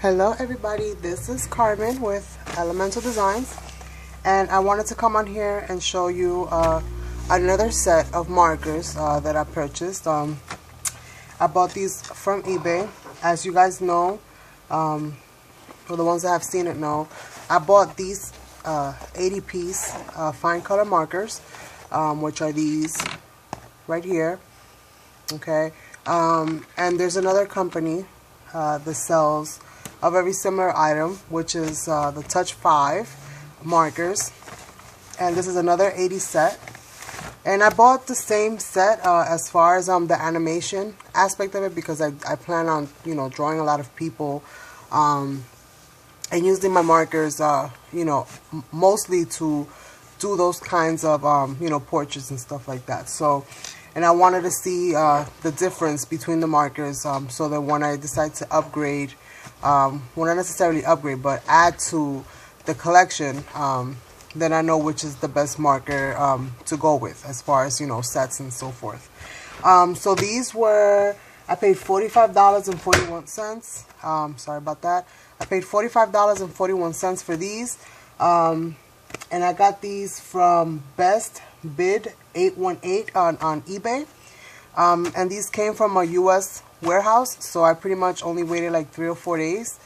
Hello everybody, this is Carmen with Elemental Designs, and I wanted to come on here and show you another set of markers that I purchased. I bought these from eBay. As you guys know, for the ones that have seen it know, I bought these 80-piece fine color markers, which are these right here, okay? And there's another company that sells a very similar item, which is the Touchfive Markers, and this is another 80 set. And I bought the same set as far as the animation aspect of it, because I plan on drawing a lot of people and using my markers mostly to do those kinds of portraits and stuff like that. So, and I wanted to see the difference between the markers, so that when I decide to upgrade, well, not necessarily upgrade, but add to the collection, then I know which is the best marker to go with as far as sets and so forth. So these were, I paid $45.41. Sorry about that. I paid $45.41 for these, and I got these from Best Bid 818 on eBay, and these came from a US warehouse, so I pretty much only waited like 3 or 4 days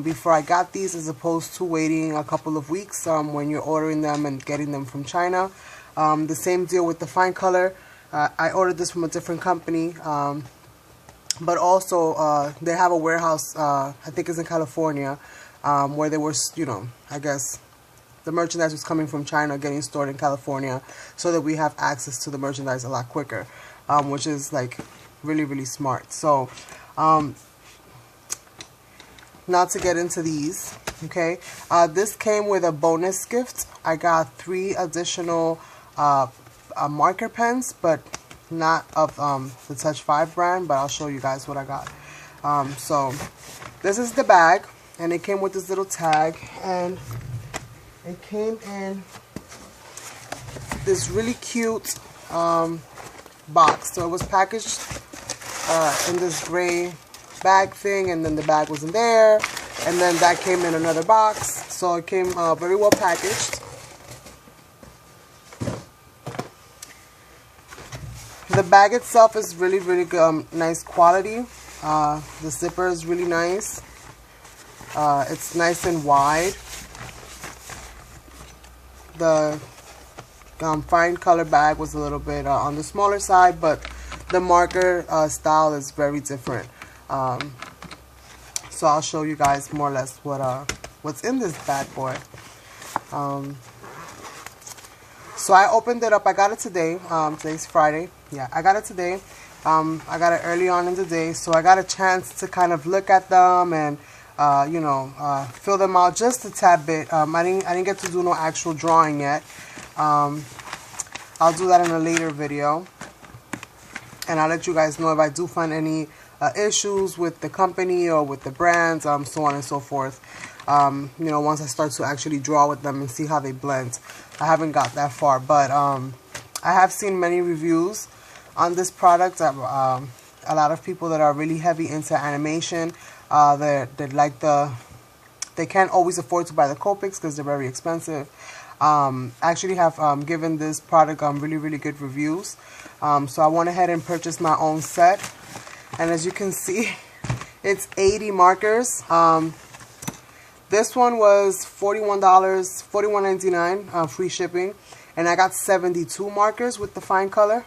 before I got these, as opposed to waiting a couple of weeks when you're ordering them and getting them from China. The same deal with the fine color. I ordered this from a different company, but also they have a warehouse, I think it's in California, where they were, I guess the merchandise was coming from China, getting stored in California, so that we have access to the merchandise a lot quicker, which is like really smart. So now to get into these, okay, this came with a bonus gift. I got 3 additional marker pens, but not of the Touchfive brand, but I'll show you guys what I got. So this is the bag, and it came with this little tag, and it came in this really cute box. So it was packaged in this gray bag thing, and then the bag was in there, and then that came in another box. So it came very well packaged. The bag itself is really good, nice quality. The zipper is really nice. It's nice and wide. The fine color bag was a little bit on the smaller side, but the marker style is very different. So I'll show you guys more or less what's in this bad boy. So I opened it up. I got it today. Today's Friday. Yeah, I got it today. I got it early on in the day, so I got a chance to kind of look at them and fill them out just a tad bit. I didn't get to do no actual drawing yet. I'll do that in a later video, and I'll let you guys know if I do find any issues with the company or with the brands, so on and so forth. Once I start to actually draw with them and see how they blend. I haven't got that far, but I have seen many reviews on this product. A lot of people that are really heavy into animation, that like they can't always afford to buy the Copics because they're very expensive. Actually have given this product really good reviews. So I went ahead and purchased my own set, and as you can see, it's 80 markers. This one was $41.99 free shipping, and I got 72 markers with the fine color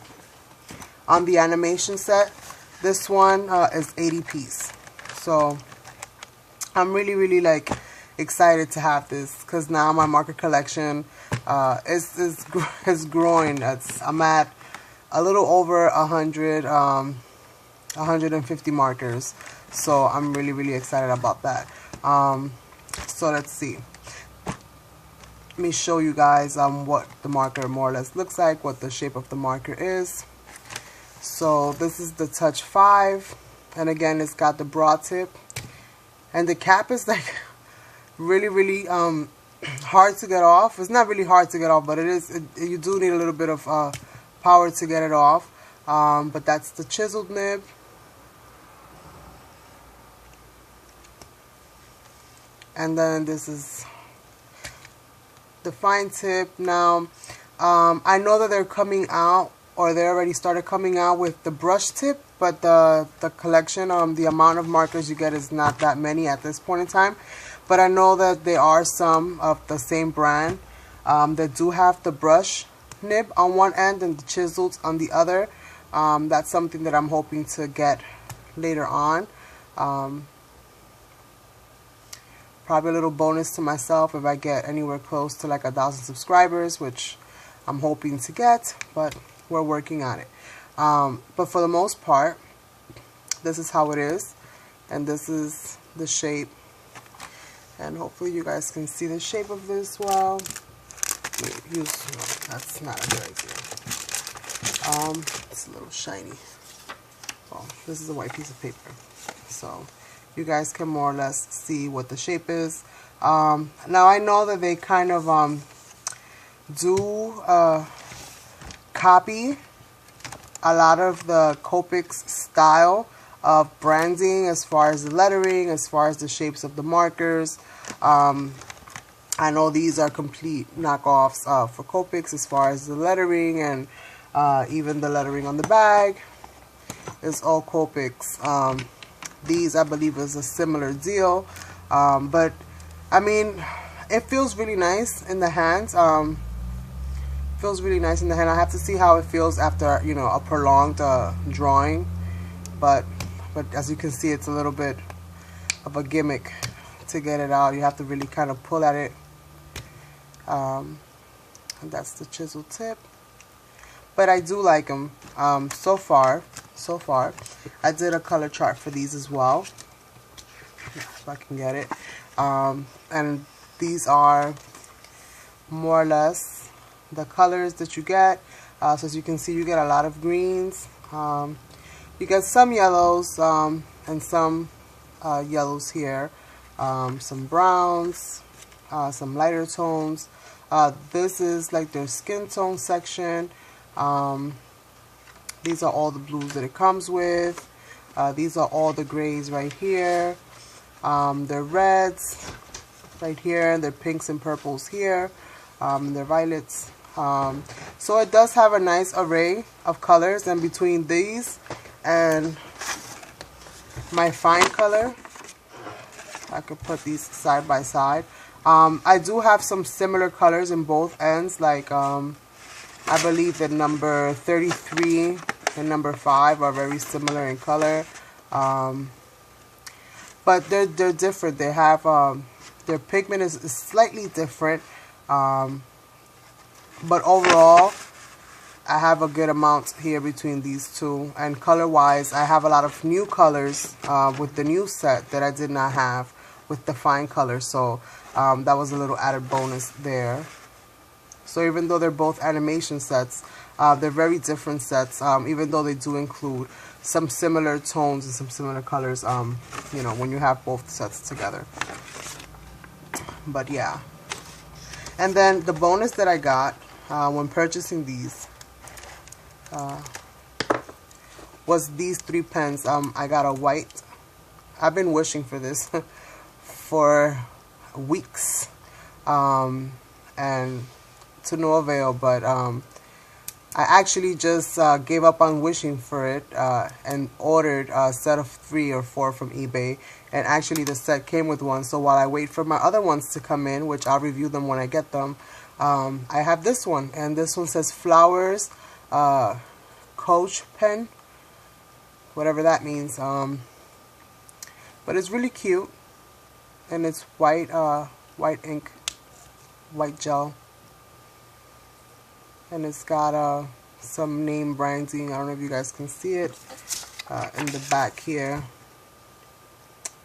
on the animation set. This one is 80 piece. So I'm really like excited to have this, because now my marker collection is growing. I'm at a little over 150 markers, so I'm really excited about that. So let's see. Let me show you guys what the marker more or less looks like, what the shape of the marker is. So this is the Touchfive, and again, it's got the broad tip, and the cap is like really hard to get off. It's not really hard to get off, but you do need a little bit of power to get it off. But that's the chiseled nib. And then this is the fine tip. Now I know that they're coming out, or they already started coming out with the brush tip, but the collection, the amount of markers you get is not that many at this point in time. But I know that there are some of the same brand that do have the brush nib on one end and the chisels on the other. That's something that I'm hoping to get later on. Probably a little bonus to myself if I get anywhere close to like 1,000 subscribers, which I'm hoping to get, but we're working on it. But for the most part, this is how it is, and this is the shape, and hopefully you guys can see the shape of this well. That's not a good idea. It's a little shiny. Well, this is a white piece of paper, so you guys can more or less see what the shape is. Now I know that they kind of do copy a lot of the Copics style of branding as far as the lettering, as far as the shapes of the markers. I know these are complete knockoffs for Copics as far as the lettering, and even the lettering on the bag is all Copics. These, I believe, is a similar deal, but I mean, it feels really nice in the hands. Feels really nice in the hand. I have to see how it feels after, you know, a prolonged drawing, but as you can see, it's a little bit of a gimmick to get it out. You have to really kind of pull at it, and that's the chisel tip. But I do like them. So far I did a color chart for these as well, if I can get it, and these are more or less the colors that you get. So as you can see, you get a lot of greens, you get some yellows, and some yellows here, some browns, some lighter tones. This is like their skin tone section. These are all the blues that it comes with. These are all the grays right here. They're reds right here, and they're pinks and purples here, and they're violets. So it does have a nice array of colors, and between these and my fine color, I could put these side by side. I do have some similar colors in both ends, like I believe that number 33 and number 5 are very similar in color, but they're different. They have their pigment is slightly different, but overall I have a good amount here between these two. And color wise, I have a lot of new colors with the new set that I did not have with the fine color, so that was a little added bonus there. So even though they're both animation sets, they're very different sets, even though they do include some similar tones and some similar colors, you know, when you have both sets together. But yeah. And then the bonus that I got when purchasing these was these 3 pens. I got a white. I've been wishing for this for weeks, and to no avail, but I actually just gave up on wishing for it and ordered a set of 3 or 4 from eBay, and actually the set came with one. So while I wait for my other ones to come in, which I'll review them when I get them, I have this one, and this one says Flowers Coach pen, whatever that means, but it's really cute, and it's white white ink, white gel, and it's got some name branding. I don't know if you guys can see it in the back here.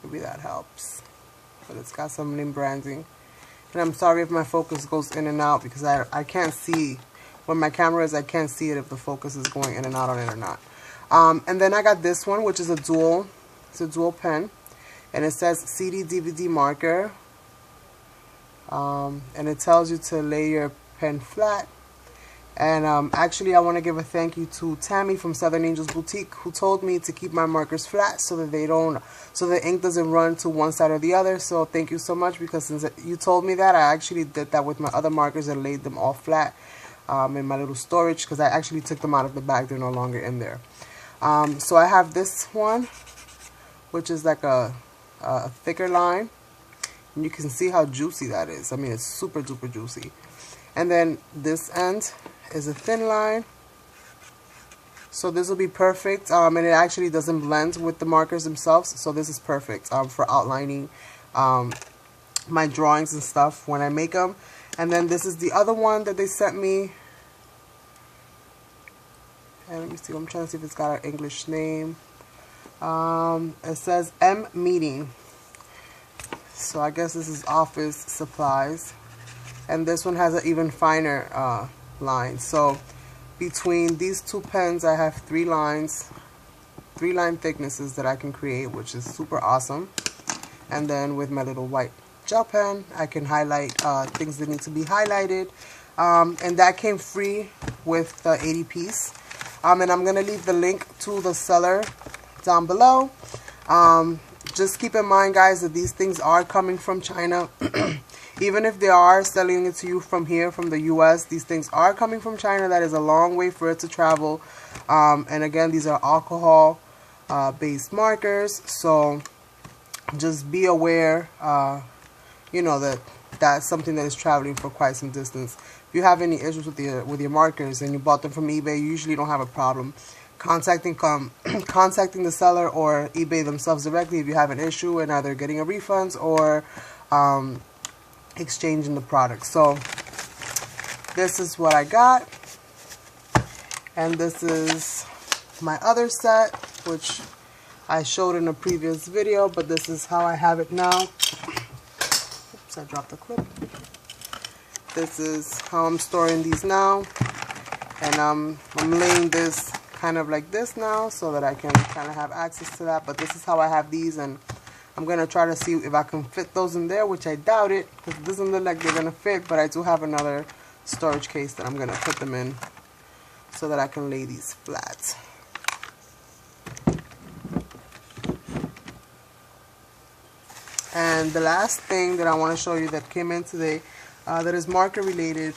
Maybe that helps, but it's got some name branding. And I'm sorry if my focus goes in and out, because I can't see where my camera is. I can't see it if the focus is going in and out on it or not. And then I got this one, which is a dual. It's a dual pen, and it says CD DVD marker. And it tells you to lay your pen flat And actually, I want to give a thank you to Tammy from Southern Angels Boutique, who told me to keep my markers flat so that so the ink doesn't run to one side or the other. So thank you so much, because since you told me that, I actually did that with my other markers and laid them all flat in my little storage, because I actually took them out of the bag. They're no longer in there. So I have this one, which is like a thicker line, and you can see how juicy that is. I mean, it's super duper juicy. And then this end is a thin line, so this will be perfect, and it actually doesn't blend with the markers themselves, so this is perfect for outlining my drawings and stuff when I make them. And then this is the other one that they sent me, and let me see, I'm trying to see if it's got an English name. It says M Meeting, so I guess this is office supplies. And this one has an even finer line. So between these two pens, I have 3 line thicknesses that I can create, which is super awesome. And then with my little white gel pen, I can highlight things that need to be highlighted. And that came free with the 80 piece. And I'm going to leave the link to the seller down below. Just keep in mind, guys, that these things are coming from China. Even if they are selling it to you from here, from the US, these things are coming from China. That is a long way for it to travel. And again, these are alcohol based markers. So just be aware, you know, that that's something that is traveling for quite some distance. If you have any issues with your markers and you bought them from eBay, you usually don't have a problem contacting the seller or eBay themselves directly if you have an issue and either getting a refund or exchanging the product. So this is what I got, and this is my other set, which I showed in a previous video, but this is how I have it now. Oops, I dropped the clip. This is how I'm storing these now, and I'm laying this kind of like this now so that I can kind of have access to that. But this is how I have these, and I'm going to try to see if I can fit those in there, which I doubt it, because it doesn't look like they're going to fit, but I do have another storage case that I'm going to put them in so that I can lay these flat. And the last thing that I want to show you that came in today that is marker related,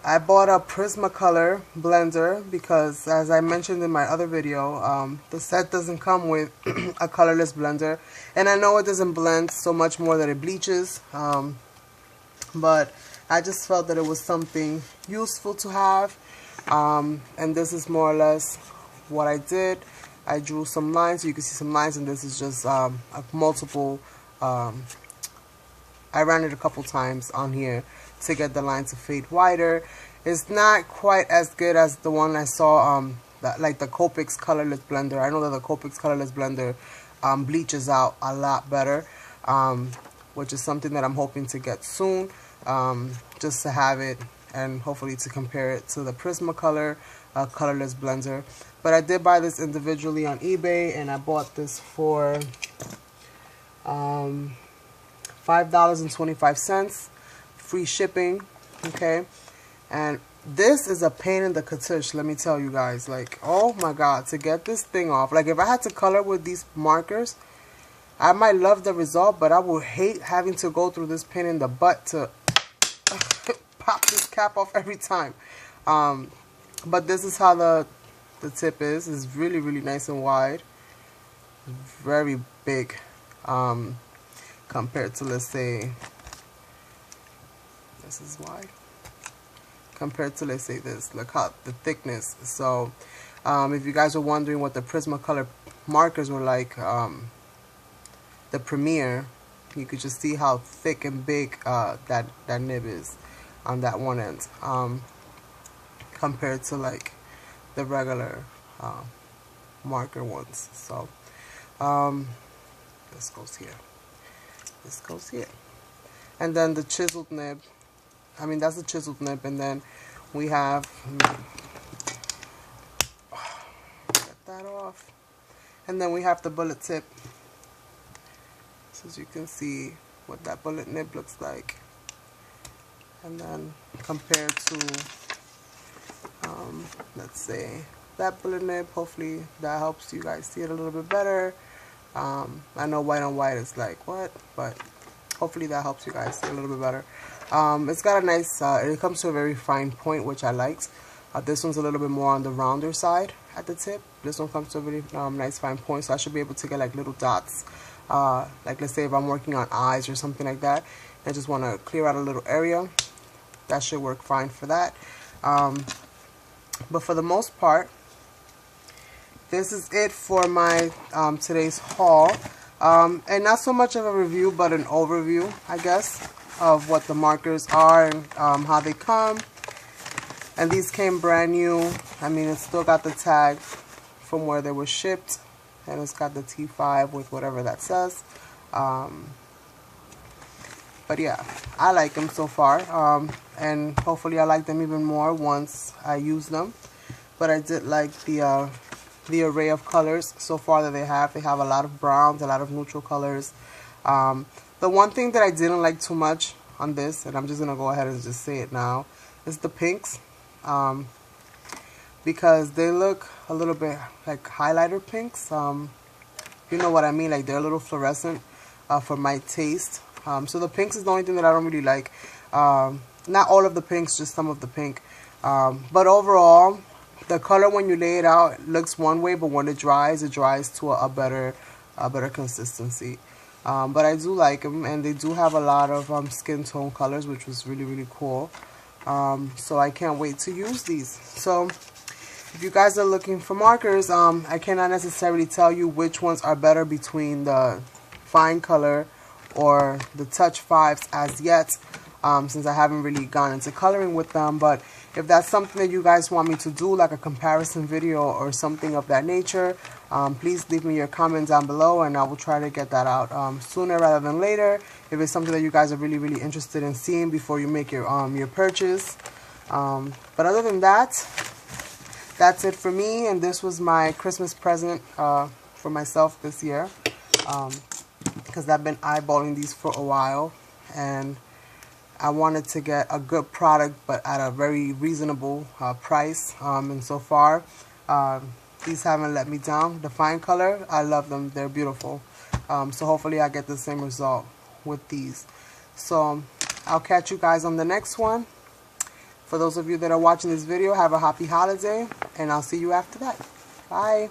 I bought a Prismacolor blender because, as I mentioned in my other video, the set doesn't come with a colorless blender. And I know it doesn't blend so much more that it bleaches, but I just felt that it was something useful to have. And this is more or less what I did. I drew some lines, so you can see some lines, and this is just a multiple, I ran it a couple times on here to get the line to fade wider. It's not quite as good as the one I saw, like the Copics colorless blender. I know that the Copics colorless blender bleaches out a lot better, which is something that I'm hoping to get soon, just to have it and hopefully to compare it to the Prismacolor colorless blender. But I did buy this individually on eBay, and I bought this for $5.25, free shipping. Okay, and this is a pain in the cartouche, let me tell you guys. Like, oh my god, to get this thing off. Like, if I had to color with these markers, I might love the result, but I would hate having to go through this pain in the butt to pop this cap off every time. But this is how the tip is. It's really, really nice and wide, very big, compared to, let's say, this is wide compared to, let's say, this. Look how the thickness. So if you guys are wondering what the Prismacolor markers were like, the Premier, you could just see how thick and big that nib is on that one end, compared to like the regular marker ones. So this goes here, this goes here, and then the chiseled nib, I mean, that's the chiseled nib, and then we have, get that off, and then we have the bullet tip. So as you can see what that bullet nib looks like. and then compared to let's say that bullet nib. Hopefully that helps you guys see it a little bit better. I know white on white is like what, but hopefully that helps you guys see a little bit better. It's got a nice it comes to a very fine point, which I liked. This one's a little bit more on the rounder side at the tip. This one comes to a really nice fine point, so I should be able to get like little dots, like let's say if I'm working on eyes or something like that, I just want to clear out a little area. That should work fine for that. But for the most part, this is it for my today's haul, and not so much of a review but an overview, I guess, of what the markers are and how they come. And these came brand new. I mean, it's still got the tag from where they were shipped, and it's got the T5 with whatever that says. But yeah, I like them so far, and hopefully I like them even more once I use them. But I did like the array of colors so far that they have. They have a lot of browns, a lot of neutral colors. The one thing that I didn't like too much on this, and I'm just gonna go ahead and just say it now, is the pinks. Because they look a little bit like highlighter pinks. You know what I mean, like they're a little fluorescent for my taste. So the pinks is the only thing that I don't really like. Not all of the pinks, just some of the pink. But overall, the color when you lay it out, it looks one way, but when it dries to a better consistency. But I do like them, and they do have a lot of skin tone colors, which was really, really cool. So I can't wait to use these. So if you guys are looking for markers, I cannot necessarily tell you which ones are better between the fine color or the Touchfives as yet, since I haven't really gone into coloring with them. But if that's something that you guys want me to do, like a comparison video or something of that nature, please leave me your comment down below, and I will try to get that out sooner rather than later, if it's something that you guys are really, really interested in seeing before you make your purchase. But other than that, that's it for me, and this was my Christmas present for myself this year, because I've been eyeballing these for a while, and I wanted to get a good product but at a very reasonable price, and so far these haven't let me down. The fine color, I love them, they're beautiful. So hopefully I get the same result with these. So I'll catch you guys on the next one. For those of you that are watching this video, have a happy holiday, and I'll see you after that. Bye.